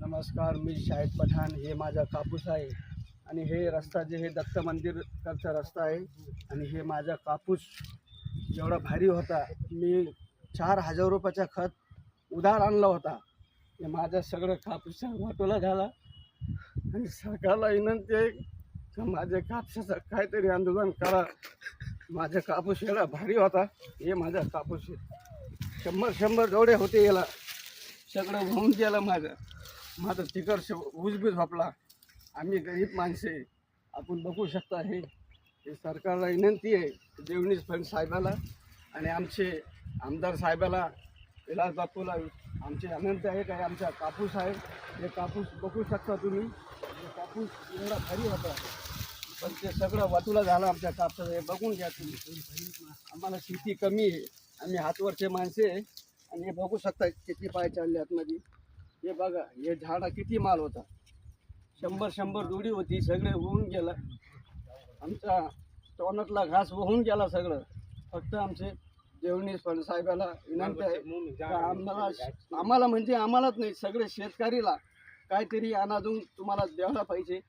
नमस्कार, मी शाहिद पठाण. हे माझा कापूस आहे आणि हे रस्ता जे हे दत्त मंदिर करता रस्ता आहे आणि हे माझा कापूस एवढा भारी होता. मी 4,000 रुपयाचा खत उधार आणला होता. हे माझा सगळं कापूस वाटोळा झाला आणि सरकारला विनंती आहे की माझ्या कापसाचं काहीतरी आंदोलन करा. माझा कापूस एवढा भारी होता. हे माझा कापूस 100 जोडे होते, याला सगळं वाहून गेलं. माझं तिकर ऊसबीज झोपला. आम्ही गरीब माणसे, आपण बघू शकता. हे सरकारला विनंती आहे, देवणीस फड साहेबाला आणि आमचे आमदार साहेबाला, विलास बापूला आमची विनंती आहे काय आमचा कापूस आहे, हे कापूस बघू शकता तुम्ही. हे कापूस एवढा भारी होता, पण ते सगळं वाटूला झालं आमच्या कापसाचं. हे बघून घ्या तुम्ही. आम्हाला शेती कमी आहे, आम्ही हातवरचे माणसे आहे. आणि हे बघू शकता किती पाय चालले आतमध्ये. हे बघा, हे झाडा किती माल होता. 100 जोडी होती, सगळे वाहून गेलं. आमचा टोनातला घास वाहून गेला सगळं. फक्त आमचे देवणीस फड साहेबाला विनंती आहे का आम्हाला म्हणजे आम्हालाच नाही, सगळे शेतकरीला काहीतरी अनादून तुम्हाला द्यायला पाहिजे.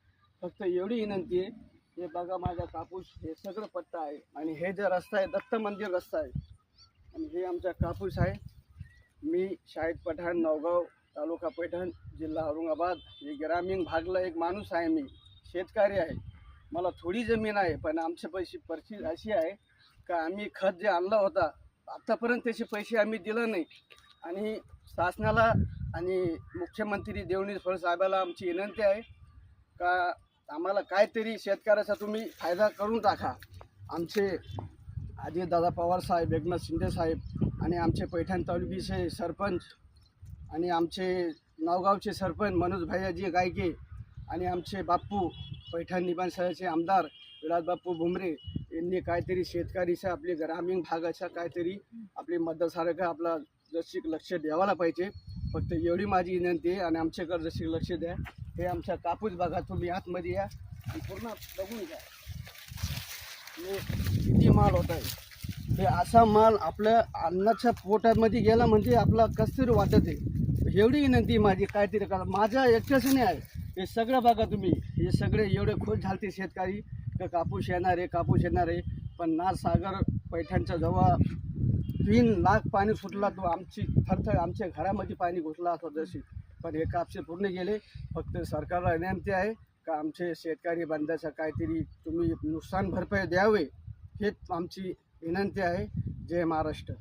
फक्त एवढी विनंती आहे. हे बघा माझा कापूस, हे सगळं पट्टा आहे आणि हे जे रस्ता आहे दत्त मंदिर रस्ता आहे आणि हे आमचा कापूस आहे. मी शाहिद पठाण, नवगाव तालुका पैठण, जिल्हा औरंगाबाद. हे ग्रामीण भागला एक माणूस आहे. मी शेतकरी आहे, मला थोडी जमीन आहे, पण आमच्या परिस्थिती अशी आहे का आम्ही खत जे आणला होता आत्तापर्यंत त्याचे पैसे आम्ही दिलं नाही. आणि शासनाला आणि मुख्यमंत्री देवणीस फड साहेबाला आमची विनंती आहे का आम्हाला काहीतरी शेतकऱ्याचा तुम्ही फायदा करून टाका. आमचे अजितदादा पवार साहेब, एकनाथ शिंदे साहेब आणि आमचे पैठण तालुक्याचे सरपंच आणि आमचे नावगावचे सरपंच मनोज भैयाजी गायके आणि आमचे बाप्पू पैठण निबाणसाहेबचे आमदार विलास बाप्पू भुमरे यांनी काहीतरी शेतकरीचा, आपली ग्रामीण भागाचा काहीतरी आपली मदतसारखं आपला जशी लक्ष द्यावायला पाहिजे. फक्त एवढी माझी विनंती आहे आणि आमच्याकडे जशी लक्ष द्या. हे आमचा कापूस बघा तुम्ही, आतमध्ये या आणि पूर्ण बघून घ्या. हे किती माल होत आहे. हे असा माल आपल्या अन्नाच्या पोटामध्ये गेला म्हणजे आपला कसतरी वाटत आहे. एवढी विनंती माझी, काहीतरी करा. माझ्या एकट्याचं नाही आहे, हे सगळं बघा तुम्ही. हे सगळे एवढे खुश झालते शेतकरी का कापूस येणार आहे, कापूस येणार आहे. पण नाथसागर पैठणच्या जवळ 3 लाख पाणी सुटला, तो आमची थरथर आमच्या घरामध्ये पाणी घुसला असं जशी. पण हे कापसे पूर्ण गेले. फक्त सरकारला विनंती आहे का आमचे शेतकरी बांधाचा काहीतरी तुम्ही नुकसान भरपाई द्यावे, हेच आमची विनंती आहे. जय महाराष्ट्र.